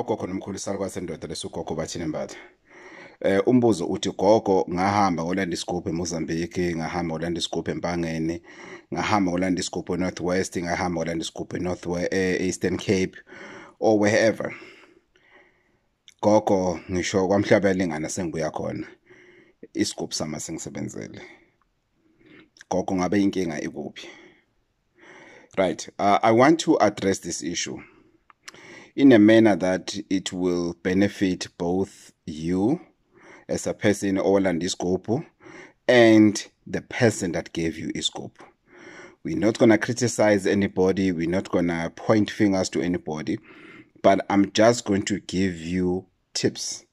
Gogo nomkhulu salwa sendoda lesugogo Bathini Mbatha. Umbuzo uthi gogo ngahamba ngolanda Sgubhu eMozambique, ngahamba ngolanda Sgubhu eMpangeni, ngahamba ngolanda Sgubhu eNorth West, ngahamba ngolanda Sgubhu eNorth Eastern Cape or wherever. Gogo ngisho kwaMhlabelingana sengibuya khona. Isgubhu sama sengisebenzele. Gogo ngabe inkinga ikuphi? Right. I want to address this issue in a manner that it will benefit both you as a person olanda Sgubhu and the person that gave you Sgubhu. We're not going to criticize anybody. We're not going to point fingers to anybody. But I'm just going to give you tips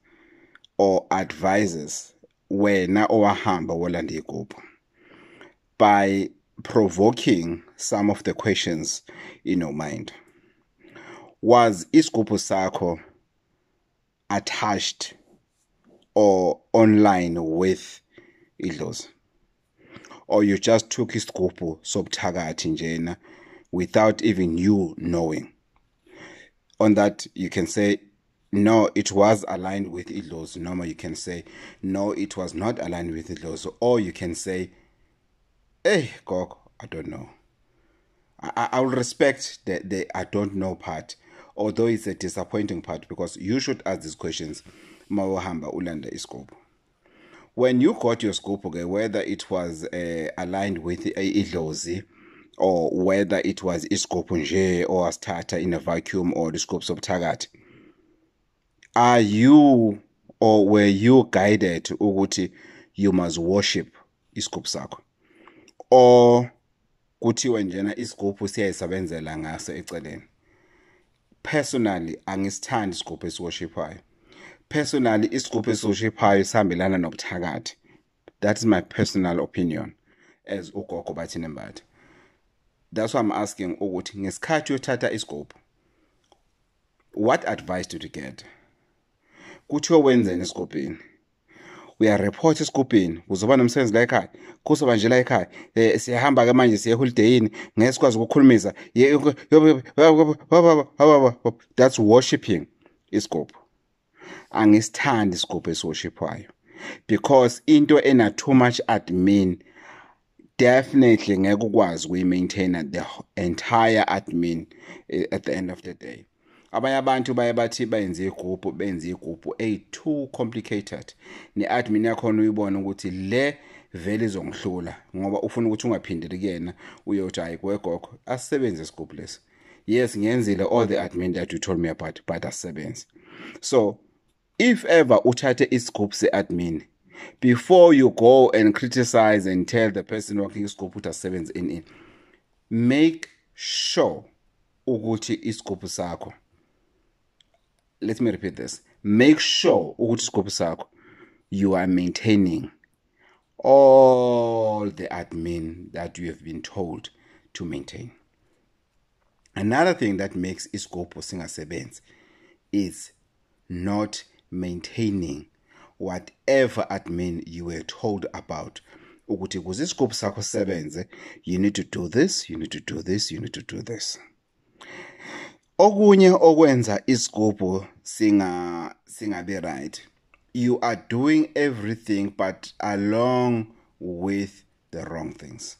or advices wena owahamba wolanda Sgubhu by provoking some of the questions in your mind. Was Sgubhu sakho attached or online with idlozi? Or you just took Sgubhu sobuthakathi njena without even you knowing? On that, you can say, no, it was aligned with idlozi. Normal, you can say, no, it was not aligned with idlozi. Or you can say, hey, Gogo, I don't know. I will respect the I don't know part, although it's a disappointing part, because you should ask these questions mawahamba ulanda Sgubhu. When you got your Sgubhu, whether it was aligned with idlozi or whether it was Sgubhu nje or a starter in a vacuum or the Sgubhu sobuthakathi, are you or were you guided ukuthi you must worship Sgubhu sakho, or kuthiwe njena Sgubhu siyayisebenzela ngaso eceleni? Personally, angisithandi Sgubhu esiworshiphayo. Personally, Sgubhu esiworshiphayo sihambelana nobuthakathi. That is my personal opinion as uGogo Bathini Mbatha. That's why I'm asking ukuthi ngesikhathi uyothatha Sgubhu, what advice did you get? Kuthiwe wenzeni Sgubhini? Uyareport Sgubhini uzoba nomsebenzi la ekhaya, kuzoba nje la ekhaya, siyahamba ke manje siye holidayini ngeke sikwazi ukukhulumisa. That's worshiping Sgubhu. Angisithandi Sgubhu esiworshiphayo, because into ena too much admin definitely ngeke ukwazi ukuyi-maintaina the entire admin at the end of the day. Abanye abantu baye bathi benze igroup too complicated, ne-admin yakhona uyibona ukuthi le vele izongihlula ngoba ufuna ukuthi ungaphindeli kuyena uyothi hayi kwegogo asisebenze Sgubhu lesi. Yes, ngiyenzile all the admin that you told me about, but asisebenze. So if ever uthathe Sgubhu se-admin, before you go and criticize and tell the person working Sgubhu ukuthi asisebenze in, make sure ukuthi Sgubhu sakho, let me repeat this, make sure ukuthi Sgubhu sakho you are maintaining all the admin that you have been told to maintain. Another thing that makes Sgubhu singasebenzi is not maintaining whatever admin you were told about. Ukuthi kuze Sgubhu sakho sisebenze, you need to do this, you need to do this, you need to do this. Okunye okwenza Sgubhu singabe right, you are doing everything but along with the wrong things.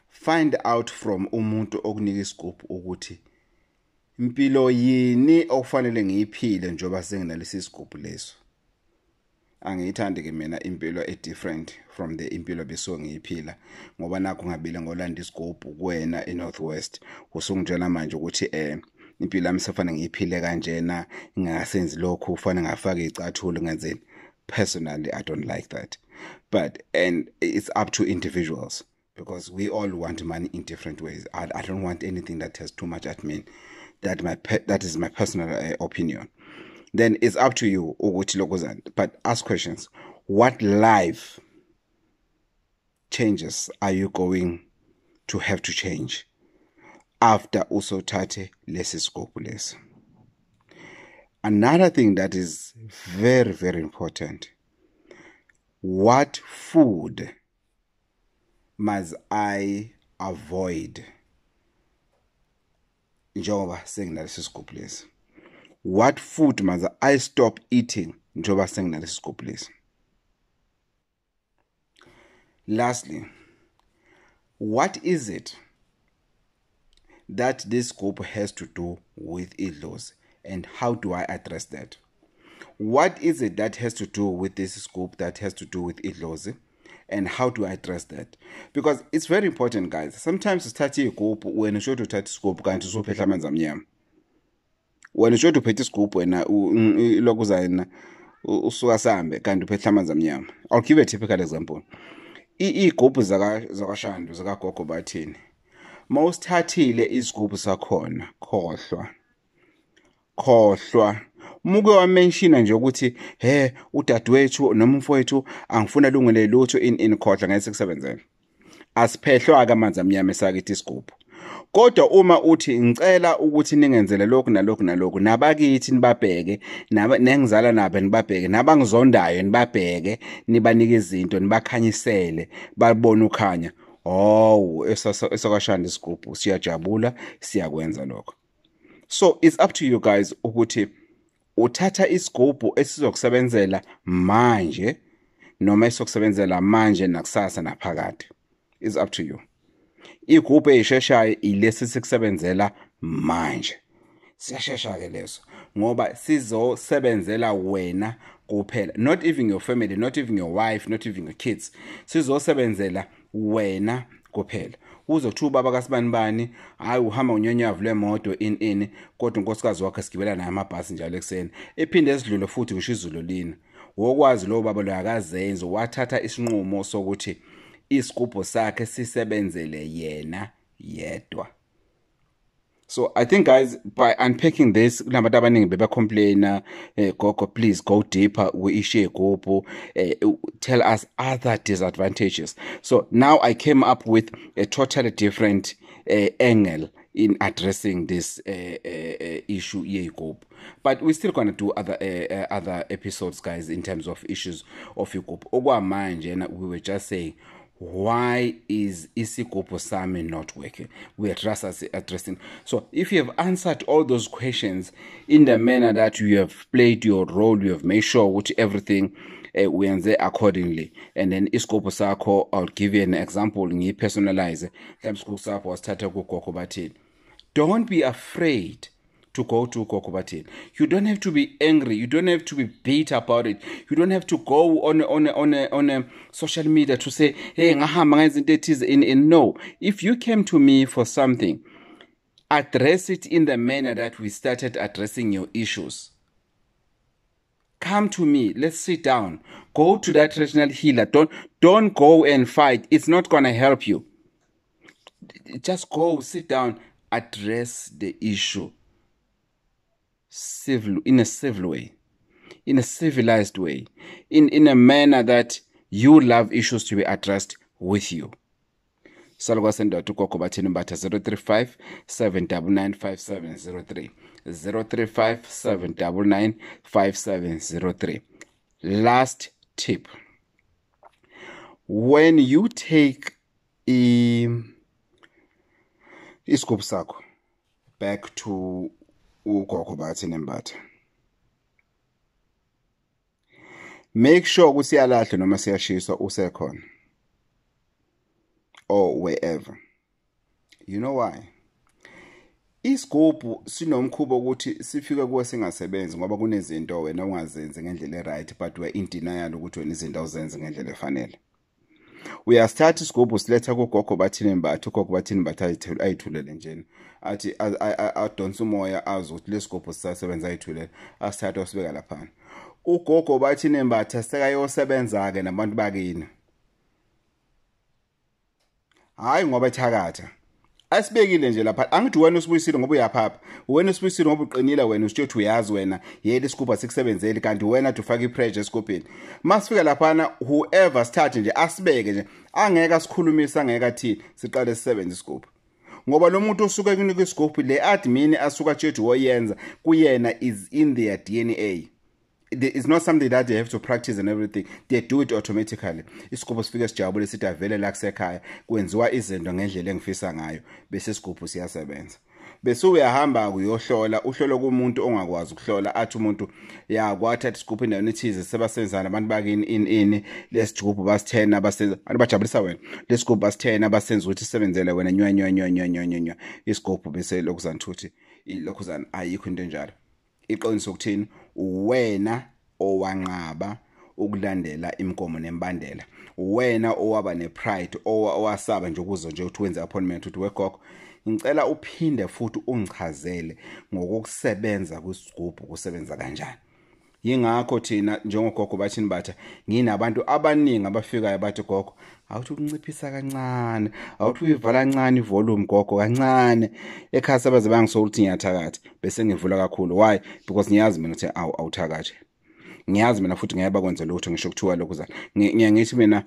Find out from umuntu okunika Sgubhu ukuthi impilo yini okufanele ngiyiphile njoba senginalesi Sgubhu leso. Angiyithandi ke mina impilo different from the impilo beso ngiyiphila, ngoba nakho ngabile ngolanda Sgubhu kuwena eNorth West usungitshela manje ukuthi impilo yami sefana ngiyiphile kanjena, ngingasenzi lokho, ufana ngafaka icathulo ngenzeni. Personally, I don't like that. And it's up to individuals, because we all want money in different ways. I don't want anything that has too much admin. That is my personal opinion. Then it's up to you, but ask questions. What life changes are you going to have to change after usothathe lesi Sgubhu lesi? Another thing that is very, very important, what food must I avoid njengoba senginalesi Sgubhu lesi? What food must I stop eating njengoba senginalesi scoop lesi? Lastly, what is it that this scoop has to do with idlozi, and how do I address that? What is it that has to do with this scoop that has to do with idlozi, and how do I address that? Because it's very important, guys. Sometimes uthatha igubhu wena usho uthatha isgubhu kanti usuphehla amanzi amnyama. Wena usho uphethe isgubhu wena ilokuza yena usuka sambe kanti uphehla amanzi amnyama. I'll give a typical example. Igubhu zakashandu zakagogo bathini. Mawusithathile isigubhu sakhona, khohlwa. Muke wamenshina nje ukuthi udadewethu noma umfowethu angifuna lungele lutho in khohlwa ngeke sikusebenzele. Asiphehlwa ke amanzi amnyama esakithi isigubhu. Kodwa uma uthi ngicela ukuthi ningenzele lokhu nalokhu nalokhu, nabakithi nibabheke, nengizala nabe nibabheke, nabangizondayo nibabheke, nibanike izinto, nibakhanyisele, babone ukhanya. Oh, esakashanda isigubhu siyajabula, siyakwenza lokho. So it's up to you guys ukuthi uthatha isigubhu esizokusebenzela manje noma esizokusebenzela manje nakusasa naphakade. It's up to you. Igubhu eyisheshayo ilesi sikusebenzela manje. Siyashesha ke leso ngoba sizosebenzela wena kuphela, not even your family, not even your wife, not even your kids. Sizosebenzela wena kuphela. Uzothi ubaba kaSibanibani hayi uhamba unyonyavu lemoto in kodwa unkosikazi wakhe sigibela naye amabhasi njalo ekseni ephinde esidlule futhi ngisho izulu lina. Wokwazi lo baba lo yakazenza wathatha isinqumo sokuthi isigubhu sakhe sisebenzele yena yedwa. So I think, guys, by unpacking this, nabantu abaningi beba complain, Gogo, please go deeper. We issue Gogo, tell us other disadvantages. So now I came up with a totally different angle in addressing this issue here, Gogo. But we're still gonna do other episodes, guys, in terms of issues of Gogo. We were just saying, why is isigubhu sami not working? We are just addressing. So if you have answered all those questions in the manner that you have played your role, you have made sure which everything we answer accordingly, and then isigubhu sakho, I'll give you an example, personalize. Don't be afraid to go to Gogo Bathini. You don't have to be angry. You don't have to be bitter about it. You don't have to go on social media to say, hey, no. If you came to me for something, address it in the manner that we started addressing your issues. Come to me. Let's sit down. Go to that traditional healer. Don't go and fight. It's not going to help you. Just go, sit down, address the issue. In a civil way, in a civilized way, in a manner that you love issues to be addressed with you. Salwa senda to Gogo Bathini Mbatha 035 799 5703 035 799 5703. Last tip: when you take isigubhu sakho back to Gogo Bathini Mbatha, make sure ukuthi siyalahle noma siyashiswa usekhona or wherever. You know why? Isigubhu sinomkhubo ukuthi sifike kuwe singasebenzi ngoba kunezinto wena ungazenzi ngendlela eright, but we in denial ukuthi wena izinto uzenze ngendlela efanele. We are start isigubhu siletha kuGogo Bathini Mbatha. uGogo Bathini Mbatha ayithulele njena athi adonsa umoya azi ukuthi lesigubhu sisasebenza ayithulele asithatha usibeka lapha. uGogo Bathini Mbatha sekayosebenza ke nabantu bakini, hayi ngoba ethakatha. Asibekile nje lapha. Angithi wena usibuyisile ngoba uyaphapha, wena usibuyisile ngoba uqinile, wena usithethe uyazi wena yeli isigubhu sikusebenzeli, kanti wena ufaka ipressure esigubhini. Masifika lapha whoever start nje asibeke nje, angeke asikhulumisa, angeke athini, siqale sisebenze isigubhu. Ngoba lo muntu usuka kunika isigubhu, le admin asuka thethe woyenza kuyena is in their DNA. It's not something that they have to practice and everything. They do it automatically. Isigubhu sifike sijabule sithi avele la kusekhaya kwenziwa izinto ngendlela engifisa ngayo bese isigubhu siyasebenza. bese uyahamba kuyohlola uhlolo kumuntu ongakwazi ukuhlola athi umuntu ya kwathatha isigubhu endaweni ethize sebasenzana abantu bakini ini lesigubhu bas10 abasenza bajabulisa wena lesigubhu bas10 abasenza ukuthi isebenzele wena nywa isigubhu bese lokuzana thuthi lokuzana ayikho into enjalo iqiniso ukuthini wena owanqaba ukulandela imikomo nembandela wena owaba nepride owasaba nje ukuzo nje uthi wenza appointment uthi wegogo ngicela uphinde futhi ungichazele ngokusebenza kwesigubhu kusebenza kanjani yingakho thina njengogogo bathini batha nginabantu abaningi abafikayo bathi gogo awuthi ukunciphisa kancane awuthi uyivala kancane ivolume gogo kancane ekhaya sebaze bangisokuthi ngiyathakatha bese ngivula kakhulu why because ngiyazi mina ukuthi awuthakathi ngiyazi mina futhi ngiyaba kwenza lutho ngisho kuthiwa lokuzana ngiyathi mina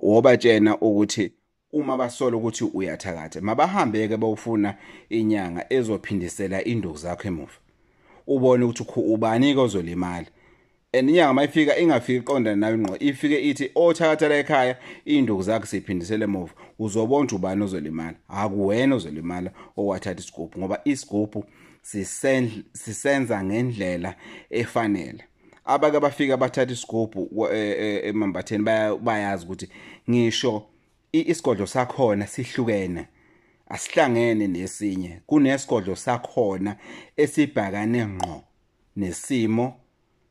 wobatshena ukuthi uma basola ukuthi uyathakatha mabahambeke bawufuna inyanga ezophindisela induku zakho emuva ubone ukuthi ubani ke ozolimala eninyanga mayifika ingafiki iqondana nawe ngqo ifike ithi othakatha la ekhaya induku zakho siphindisele emuva uzobona ubani ozolimala akuwena ozolimala owathatha isigubhu ngoba isigubhu sisenza ngendlela efanele abake bafika bathatha isigubhu emambatheni bayazi ukuthi ngisho isigodlo sakhona sihlukene asihlangene nesinye kunesigodlo sakhona esibhakane ngqo nesimo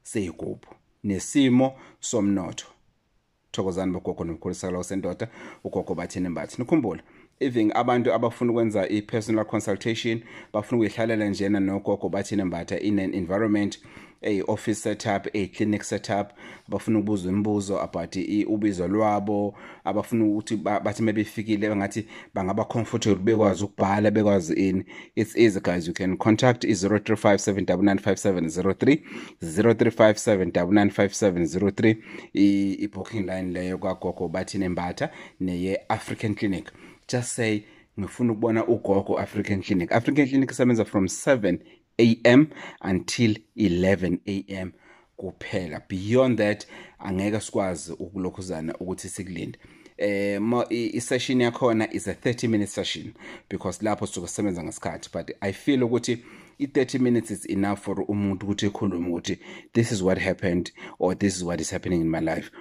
seyigubhu nesimo somnotho thokozani bogogo nomkhulisa la sendoda uGogo Bathini Mbatha nikhumbula even abantu abafuna ukwenza i-personal consultation bafuna ukuyihlalela njena noGogo Bathini Mbatha in an environment a office setup a clinic setup abafuna ukubuza imibuzo about ubizo lwabo abafuna ukuthi bathi mabefikile ngathi bangaba comfortable bekwazi ukubhala bekwazi ini it's easy guys you can contact 0357995703 0357995703 i-booking line leyo kwaGogo Bathini Mbatha neye African Clinic just say ngifuna ukubona uGogo African Clinic isebenza from 7 a.m. until 11 a.m. kuphela beyond that angeke sikwazi ukulokhuzana ukuthi sikulinde i-session yakhona is a 30-minute session because lapho sizoke sisebenza ngesikhathi but I feel ukuthi i-30 minutes is enough for umuntu ukuthi ekhulume ukuthi this is what happened or this is what is happening in my life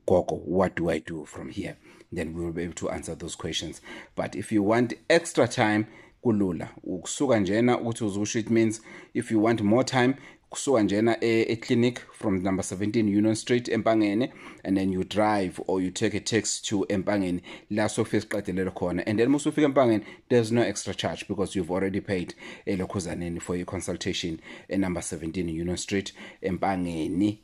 Gogo what do I do from here then we will be able to answer those questions but if you want extra time kulula ukusuka njena ukuthi uzusho it means if you want more time kusuka njena clinic from number 17 Union Street Empangeni and then you drive or you take a taxi to Empangeni la sofika siqedelele khona and then musufika Empangeni there's no extra charge because you've already paid elokhuzaneni for your consultation number 17 Union Street Empangeni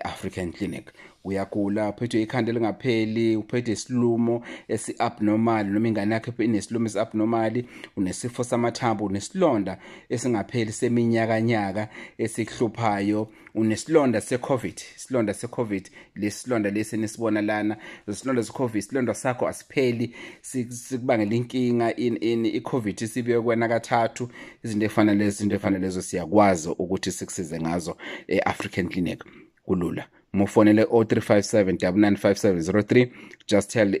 African Clinic uyagula uphethe ikhanda lingapheli uphethe isilumo esi-abnormal noma ingane yakhe inesilumo esi-abnormal unesifo samathambo unesilonda esingapheli seminyakanyaka esikuhluphayo unesilonda se-COVID lesilonda lesi nesibona lana lesilonda se-COVID isilonda sakho asipheli sikubangela inkinga i-COVID isibuye kwena kathathu izinto efana lezo siyakwazi ukuthi sikusize ngazo e-African Clinic kulula mufonele 0357995703 just tell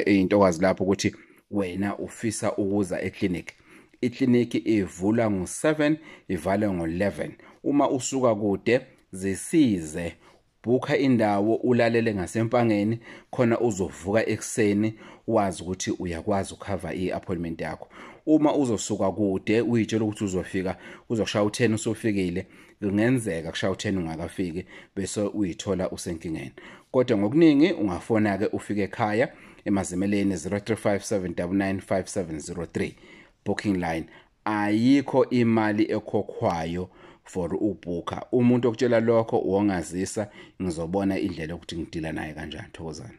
intokazi lapho ukuthi wena ufisa ukuza eclinic iclinic ivula ngo7 ivale ngo11 uma usuka kude zisize bhuka indawo ulalele ngasempangeni khona uzovuka ekseni wazi ukuthi uyakwazi ukucover i-appointment yakho uma uzosuka kude uyitshela ukuthi uzofika uzoshaya u10 usofikile kungenzeka kushaya u10 ungakafiki bese uyithola usenkingeni kodwa ngokuningi ungafona ke ufike ekhaya emazimeleni 0357995703 booking line ayikho imali ekhokhwayo for ubhuka umuntu okutshela lokho wongazisa ngizobona indlela ukuthi ngidila naye kanjani thokozana